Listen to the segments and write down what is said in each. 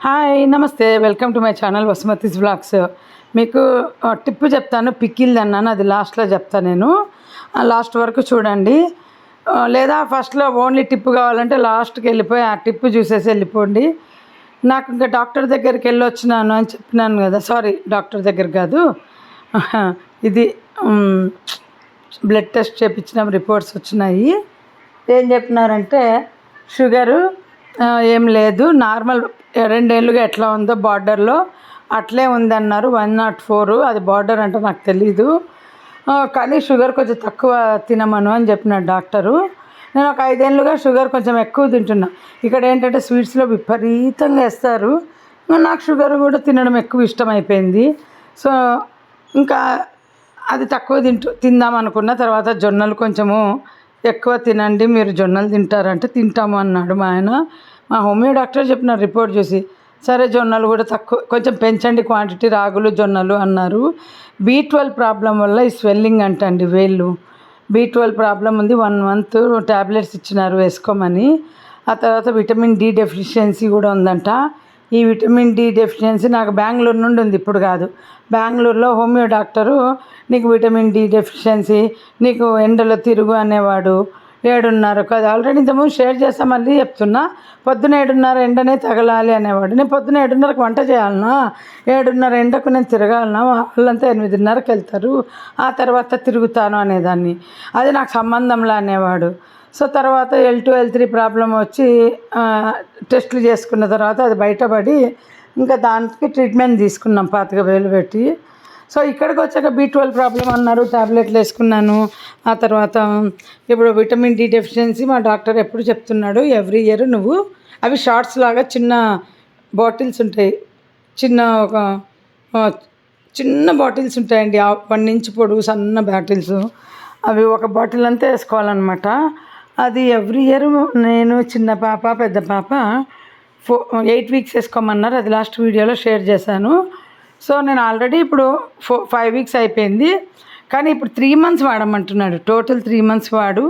Hi నమస్తే, welcome to my channel Vasumathi's vlogs. మీకు tip చెప్తాను. పికిల్ అన్నాను, అది లాస్ట్లో చెప్తాను. నేను లాస్ట్ వరకు చూడండి, లేదా ఫస్ట్లో ఓన్లీ టిప్ కావాలంటే లాస్ట్కి వెళ్ళిపోయి ఆ టిప్ చూసేసి వెళ్ళిపోండి. నాకు ఇంకా డాక్టర్ దగ్గరికి వెళ్ళి వచ్చినాను అని చెప్పినాను కదా, సారీ డాక్టర్ దగ్గర కాదు, ఇది బ్లడ్ టెస్ట్ చేయించిన రిపోర్ట్స్ వచ్చినాయి. ఏం చెప్పినారంటే షుగరు ఏం లేదు, నార్మల్ 2 ఏళ్ళుగా ఎట్లా ఉందో బార్డర్లో అట్లే ఉందన్నారు. 104 అది బార్డర్ అంటే నాకు తెలీదు, కానీ షుగర్ కొంచెం తక్కువ తినమను అని చెప్పినాడు డాక్టరు. నేను ఒక 5 ఏళ్ళుగా షుగర్ కొంచెం ఎక్కువ తింటున్నా. ఇక్కడ ఏంటంటే స్వీట్స్లో విపరీతంగా వేస్తారు, నాకు షుగర్ కూడా తినడం ఎక్కువ ఇష్టమైపోయింది. సో ఇంకా అది తక్కువ తిందాం అనుకున్న తర్వాత జొన్నలు కొంచెము ఎక్కువ తినండి, మీరు జొన్నలు తింటారంటే తింటాము అన్నాడు మా ఆయన. మా హోమియో డాక్టర్ చెప్పిన రిపోర్ట్ చూసి, సరే జొన్నలు కూడా తక్కువ కొంచెం పెంచండి క్వాంటిటీ, రాగులు జొన్నలు అన్నారు. B12 ప్రాబ్లం వల్ల ఈ స్వెల్లింగ్ అంటండి వేళ్ళు. B12 ప్రాబ్లం ఉంది, 1 మంత్ ట్యాబ్లెట్స్ ఇచ్చినారు వేసుకోమని. ఆ తర్వాత విటమిన్ డి డెఫిషియన్సీ కూడా ఉందంట. ఈ విటమిన్ డి డెఫిషియన్సీ నాకు బెంగళూరు నుండి ఉంది, ఇప్పుడు కాదు. బెంగళూరులో హోమియో డాక్టరు నీకు విటమిన్ డి డెఫిషియన్సీ, నీకు ఎండలో తిరుగు అనేవాడు. 7:30 కదా, ఆల్రెడీ ఇంతకుముందు షేర్ చేస్తా, మళ్ళీ చెప్తున్నా. పొద్దున 7:30 ఎండనే తగలాలి అనేవాడు. నేను పొద్దున 7:30కి వంట చేయాలన్నా, 7:30 ఎండకు నేను తిరగాలన్నా, వాళ్ళంతా 8:30కి వెళ్తారు, ఆ తర్వాత తిరుగుతాను అనేదాన్ని. అది నాకు సంబంధంలా అనేవాడు. సో తర్వాత L2 L3 ప్రాబ్లం వచ్చి టెస్టులు చేసుకున్న తర్వాత అది బయటపడి ఇంకా దానికి ట్రీట్మెంట్ తీసుకున్నాం 25,000 పెట్టి. సో ఇక్కడికి వచ్చాక B12 ప్రాబ్లం అన్నారు, ట్యాబ్లెట్లు వేసుకున్నాను. ఆ తర్వాత ఇప్పుడు విటమిన్ డి డెఫిషియన్సీ మా డాక్టర్ ఎప్పుడు చెప్తున్నాడు, ఎవ్రీ ఇయర్ నువ్వు అవి షార్ట్స్ లాగా చిన్న బాటిల్స్ ఉంటాయి, చిన్న బాటిల్స్ ఉంటాయండి, 1 ఇంచ్ పొడవు సన్న బాటిల్స్, అవి ఒక బాటిల్ అంతా వేసుకోవాలన్నమాట. అది ఎవ్రీ ఇయర్ నేను చిన్న పాప పెద్ద పాప 8 వీక్స్ వేసుకోమన్నారు. అది లాస్ట్ వీడియోలో షేర్ చేశాను. సో నేను ఆల్రెడీ ఇప్పుడు 5 వీక్స్ అయిపోయింది, కానీ ఇప్పుడు 3 మంత్స్ వాడమంటున్నాడు. టోటల్ 3 మంత్స్ వాడు,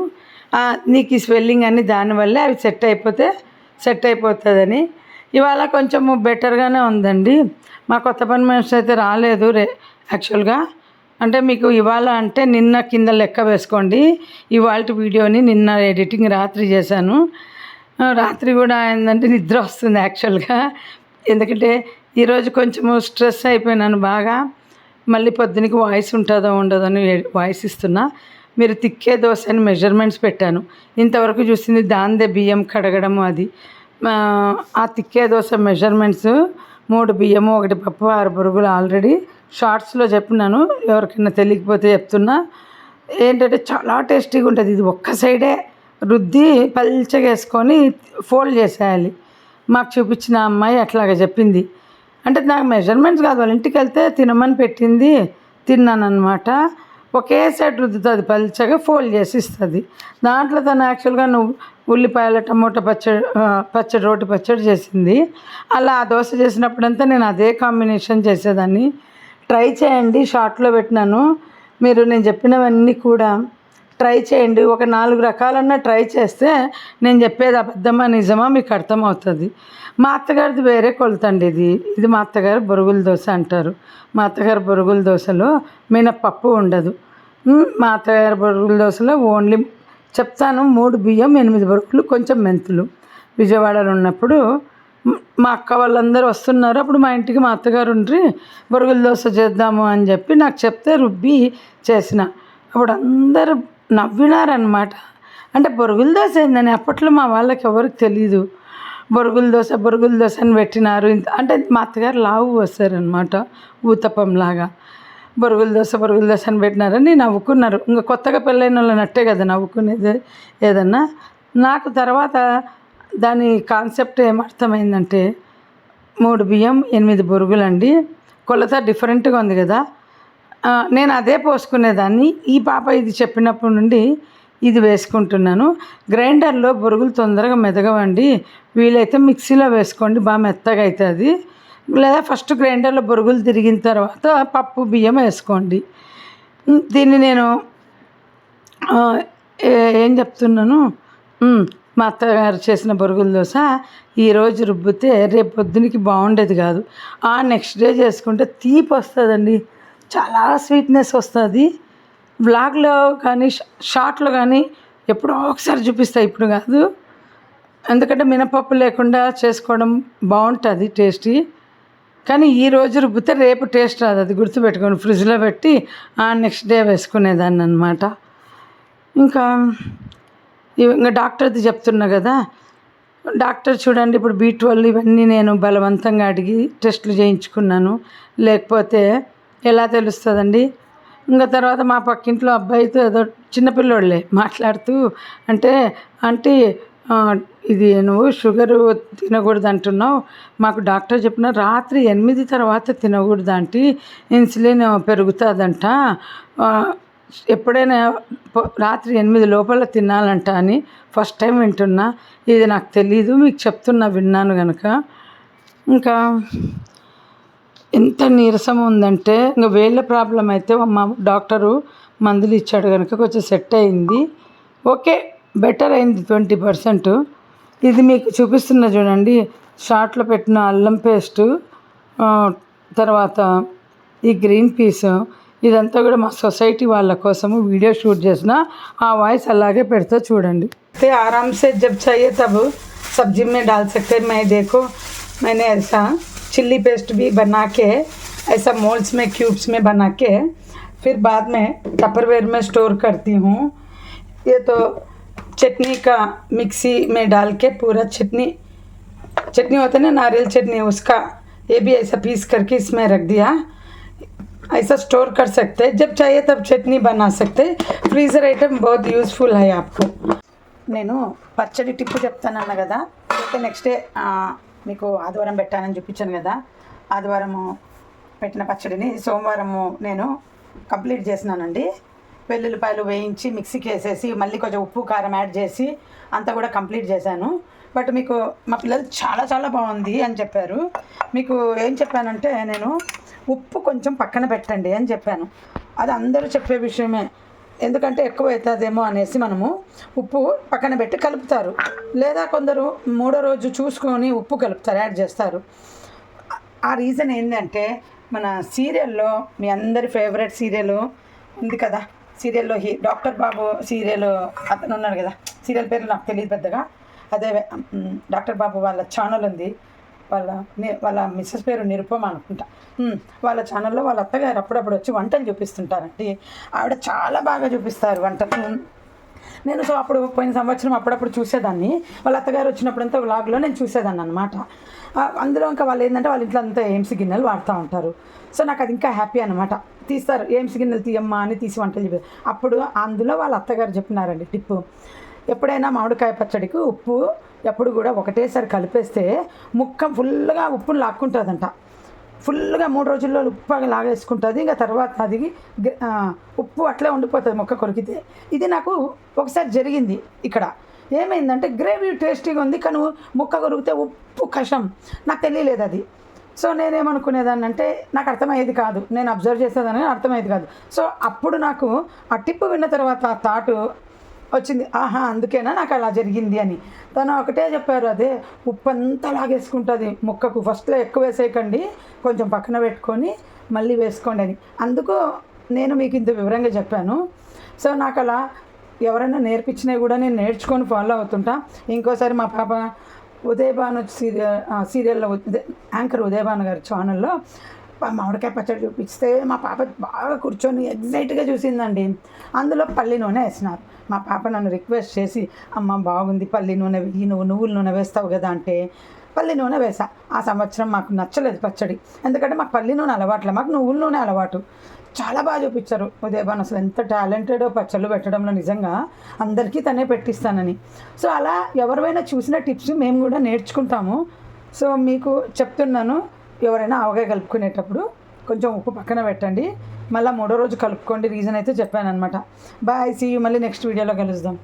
నీకు ఈ స్వెల్లింగ్ అని దానివల్లే అవి సెట్ అయిపోతుందని. ఇవాళ కొంచెము బెటర్గానే ఉందండి. మా కొత్త పని మనిషి అయితే రాలేదు యాక్చువల్గా. అంటే మీకు ఇవాళ అంటే నిన్న కింద లెక్క వేసుకోండి. ఇవాళ వీడియోని నిన్న ఎడిటింగ్ రాత్రి చేశాను. రాత్రి కూడా ఏంటంటే నిద్ర వస్తుంది యాక్చువల్గా, ఎందుకంటే ఈరోజు కొంచెము స్ట్రెస్ అయిపోయినాను బాగా. మళ్ళీ పొద్దునకి వాయిస్ ఉంటుందో ఉండదో అని వాయిస్ ఇస్తున్నా. మీరు తిక్కే దోశ అని మెజర్మెంట్స్ పెట్టాను, ఇంతవరకు చూసింది దాందే బియ్యం కడగడము. అది ఆ తిక్కే దోశ మెజర్మెంట్స్ 3 బియ్యము 1 పప్పు 6 బొరుగులు ఆల్రెడీ షార్ట్స్లో చెప్పినాను, ఎవరికైనా తెలియకపోతే చెప్తున్నా. ఏంటంటే చాలా టేస్టీగా ఉంటుంది. ఇది ఒక్క సైడే రుద్ది పల్చగా వేసుకొని ఫోల్డ్ చేసేయాలి. మాకు చూపించిన అమ్మాయి అట్లాగా చెప్పింది. అంటే నాకు మెజర్మెంట్స్ కాదు, వాళ్ళ ఇంటికి వెళ్తే తినమని పెట్టింది, తిన్నాను అనమాట. ఒకే సైడ్ రుద్దుతుంది, పల్చగా ఫోల్డ్ చేసి ఇస్తుంది. దాంట్లో తను యాక్చువల్గా నువ్వు ఉల్లిపాయల టమోటా పచ్చడి రోటి పచ్చడి చేసింది. అలా ఆ దోశ చేసినప్పుడంతా నేను అదే కాంబినేషన్ చేసేదాన్ని. ట్రై చేయండి, షార్ట్లో పెట్టినాను. మీరు నేను చెప్పినవన్నీ కూడా ట్రై చేయండి. ఒక 4 రకాలన్నా ట్రై చేస్తే నేను చెప్పేది అబద్ధమా నిజమా మీకు అర్థమవుతుంది. మా అత్తగారిది వేరే కొలతండి. ఇది మా అత్తగారు బొరుగుల దోశ అంటారు. మా అత్తగారు బొరుగుల దోశలో మినప్పప్పు ఉండదు. మా అత్తగారు బొరుగుల దోశలో ఓన్లీ చెప్తాను, 3 బియ్యం 8 బొరుగులు కొంచెం మెంతులు. విజయవాడలో ఉన్నప్పుడు మా అక్క వాళ్ళందరూ వస్తున్నారు, అప్పుడు మా ఇంటికి మా అత్తగారు ఉండ్రి బొరుగుల దోశ చేద్దాము అని చెప్పి నాకు చెప్తే రుబ్బి చేసిన. అప్పుడు అందరూ నవ్వినారనమాట. అంటే బొరుగుల దోశ ఏందని అప్పట్లో మా వాళ్ళకి ఎవరికి తెలీదు. బొరుగుల దోశ అని పెట్టినారు. అంటే మా అత్తగారు లావు వస్తారనమాట, ఊతప్పంలాగా. బొరుగుల దోశ అని పెట్టినారని నవ్వుకున్నారు. ఇంకా కొత్తగా పెళ్ళైన వాళ్ళు నట్టే కదా నవ్వుకునేది ఏదన్నా. నాకు తర్వాత దాని కాన్సెప్ట్ ఏమర్థమైందంటే 3 బియ్యం 8 బొరుగులండి, కొలత డిఫరెంట్గా ఉంది కదా. నేను అదే పోసుకునేదాన్ని. ఈ పాప ఇది చెప్పినప్పటి నుండి ఇది వేసుకుంటున్నాను. గ్రైండర్లో బొరుగులు తొందరగా మెదగవండి, వీలైతే మిక్సీలో వేసుకోండి, బాగా మెత్తగా అవుతుంది. లేదా ఫస్ట్ గ్రైండర్లో బొరుగులు తిరిగిన తర్వాత పప్పు బియ్యం వేసుకోండి. దీన్ని నేను ఏం చెప్తున్నాను, మా అత్తగారు చేసిన బొరుగుల దోశ ఈరోజు రుబ్బితే రేపు పొద్దునకి బాగుండేది కాదు. నెక్స్ట్ డే చేసుకుంటే తీపి వస్తుందండి, చాలా స్వీట్నెస్ వస్తుంది. వ్లాగ్లో కానీ షార్ట్లో కానీ ఎప్పుడో ఒకసారి చూపిస్తా, ఇప్పుడు కాదు. ఎందుకంటే మినపప్పు లేకుండా చేసుకోవడం బాగుంటుంది టేస్టీ. కానీ ఈరోజు రుబ్బితే రేపు టేస్ట్ రాదు, అది గుర్తుపెట్టుకొని ఫ్రిడ్జ్లో పెట్టి నెక్స్ట్ డే వేసుకునేదాన్ని అనమాట. ఇంకా డాక్టర్ది చెప్తున్నా కదా, డాక్టర్ చూడండి ఇప్పుడు B12 ఇవన్నీ నేను బలవంతంగా అడిగి టెస్టులు చేయించుకున్నాను, లేకపోతే ఎలా తెలుస్తుందండి. ఇంకా తర్వాత మా పక్కింట్లో అబ్బాయితో ఏదో చిన్నపిల్లోళ్ళే మాట్లాడుతూ అంటే ఆంటీ ఇది నువ్వు షుగరు తినకూడదు అంటున్నావు, మాకు డాక్టర్ చెప్పిన రాత్రి 8 తర్వాత తినకూడదు ఆంటీ, ఇన్సులిన్ పెరుగుతుందంట, ఎప్పుడైనా రాత్రి 8 లోపల తినాలంట అని ఫస్ట్ టైం వింటున్నా. ఇది నాకు తెలీదు, మీకు చెప్తున్నా, విన్నాను కనుక. ఇంకా ఎంత నీరసం ఉందంటే ఇంకా వేళ్ళ ప్రాబ్లం అయితే మా డాక్టరు మందులు ఇచ్చాడు కనుక కొంచెం సెట్ అయింది, ఓకే, బెటర్ అయింది 20%. ఇది మీకు చూపిస్తున్నా చూడండి, షార్ట్లో పెట్టిన అల్లం పేస్టు, తర్వాత ఈ గ్రీన్ పీస్, ఇదంతా కూడా మా సొసైటీ వాళ్ళ కోసము వీడియో షూట్ చేసిన, ఆ వాయిస్ అలాగే పెడతా చూడండి. అయితే आराम से जब चाहिए तब सब्जी में डाल सकते. मैं देखो मैंने ऐसा चिल्ली पेस्ट भी बना के ऐसा मोल्ड्स में क्यूब्स में बना के फिर बाद में टपरवेयर में स्टोर करती हूँ. ये तो चटनी का मिक्सी में डाल के पूरा चटनी होता है ना, नारियल चटनी, उसका ये भी ऐसा पीस करके इसमें रख दिया. ऐसा स्टोर कर सकते हैं, जब चाहिए तब चटनी बना सकते. फ्रीज़र आइटम बहुत यूज़फुल है आपको. నేను పచ్చడి టిప్పు చెప్తానన్నా కదా, అయితే నెక్స్ట్ డే మీకు ఆదివారం పెట్టానని చూపించాను కదా, ఆదివారము పెట్టిన పచ్చడిని సోమవారము నేను కంప్లీట్ చేసినానండి. వెల్లుల్లిపాయలు వేయించి మిక్సీకి వేసేసి మళ్ళీ కొంచెం ఉప్పు కారం యాడ్ చేసి అంతా కూడా కంప్లీట్ చేశాను. బట్ మీకు మా పిల్లలు చాలా చాలా బాగుంది అని చెప్పారు. మీకు ఏం చెప్పానంటే నేను ఉప్పు కొంచెం పక్కన పెట్టండి అని చెప్పాను. అది అందరూ చెప్పే విషయమే, ఎందుకంటే ఎక్కువ అవుతుందేమో అనేసి మనము ఉప్పు పక్కన పెట్టి కలుపుతారు, లేదా కొందరు 3వ రోజు చూసుకొని ఉప్పు కలుపుతారు, యాడ్ చేస్తారు. ఆ రీజన్ ఏంటంటే మన సీరియల్లో మీ అందరి ఫేవరెట్ సీరియల్ ఉంది కదా, సీరియల్లో డాక్టర్ బాబు సీరియల్ అతను ఉన్నాడు కదా, సీరియల్ పేరు నాకు తెలియదు పెద్దగా, అదే డాక్టర్ బాబు వాళ్ళ ఛానల్ ఉంది, వాళ్ళ మిస్సెస్ పేరు నిరుపమ అనుకుంటా. వాళ్ళ ఛానల్లో వాళ్ళ అత్తగారు అప్పుడప్పుడు వచ్చి వంటలు చూపిస్తుంటారండి. ఆవిడ చాలా బాగా చూపిస్తారు వంటలు. నేను సో అప్పుడు పోయిన సంవత్సరం అప్పుడప్పుడు చూసేదాన్ని, వాళ్ళ అత్తగారు వచ్చినప్పుడంతా వ్లాగ్లో నేను చూసేదాన్ని అనమాట. అందులో ఇంకా వాళ్ళు ఏంటంటే వాళ్ళ ఇంట్లో అంతా ఏమ్స్ గిన్నెలు వాడుతూ ఉంటారు. సో నాకు అది ఇంకా హ్యాపీ అనమాట. తీస్తారు ఏమ్స్ గిన్నెలు తీయమ్మా అని తీసి వంటలు చెప్పారు. అప్పుడు అందులో వాళ్ళ అత్తగారు చెప్పినారండి టిప్పు, ఎప్పుడైనా మామిడికాయ పచ్చడికి ఉప్పు ఎప్పుడు కూడా ఒకటేసారి కలిపేస్తే ముక్క ఫుల్గా ఉప్పును లాక్కుంటుందంట. ఫుల్గా 3 రోజుల్లో ఉప్పు లాగేసుకుంటుంది. ఇంకా తర్వాత అది ఉప్పు అట్లే ఉండిపోతుంది ముక్క కొరికితే. ఇది నాకు ఒకసారి జరిగింది. ఇక్కడ ఏమైందంటే గ్రేవీ టేస్టీగా ఉంది, కానీ ముక్క కొరికితే ఉప్పు కషం, నాకు తెలియలేదు అది. సో నేనేమనుకునేదాన్ని అంటే నాకు అర్థమయ్యేది కాదు, నేను అబ్జర్వ్ చేసేదాన్ని అర్థమయ్యేది కాదు. సో అప్పుడు నాకు ఆ టిప్పు విన్న తర్వాత ఆ థాటు వచ్చింది, ఆహా అందుకేనా నాకు అలా జరిగింది అని. తను ఒకటే చెప్పారు, అదే ఉప్పు అంతా లాగేసుకుంటుంది ముక్కకు, ఫస్ట్లో ఎక్కువ వేసేయకండి, కొంచెం పక్కన పెట్టుకొని మళ్ళీ వేసుకోండి అని. అందుకు నేను మీకు ఇంత వివరంగా చెప్పాను. సో నాకు అలా ఎవరైనా నేర్పించినవి కూడా నేను నేర్చుకొని ఫాలో అవుతుంటా. ఇంకోసారి మా పాప ఉదయభాను సీరియల్లో యాంకర్ ఉదయభాను గారి ఛానల్లో మామిడికాయ పచ్చడి చూపిస్తే మా పాప బాగా కూర్చొని ఎగ్జైట్గా చూసిందండి. అందులో పల్లి నూనె వేసినారు. మా పాప నన్ను రిక్వెస్ట్ చేసి, అమ్మ బాగుంది పల్లి నూనె వెయ్యి, నువ్వు నువ్వుల నూనె వేస్తావు కదా అంటే పల్లి నూనె వేసా. ఆ సంవత్సరం మాకు నచ్చలేదు పచ్చడి, ఎందుకంటే మాకు పల్లి నూనె అలవాట్లే, మాకు నువ్వుల నూనె అలవాటు. చాలా బాగా చూపించారు ఉదయభాను, అసలు ఎంత టాలెంటెడో పచ్చళ్ళు పెట్టడంలో, నిజంగా అందరికీ తనే పెట్టిస్తానని. సో అలా ఎవరైనా చూసిన టిప్స్ మేము కూడా నేర్చుకుంటాము. సో మీకు చెప్తున్నాను, ఎవరైనా ఆవకాయ కలుపుకునేటప్పుడు కొంచెం ఉప్పు పక్కన పెట్టండి, మళ్ళీ 3వ రోజు కలుపుకోండి. రీజన్ అయితే చెప్పాను అనమాట. బాయ్, సీ యూ, మళ్ళీ నెక్స్ట్ వీడియోలో కలుద్దాం.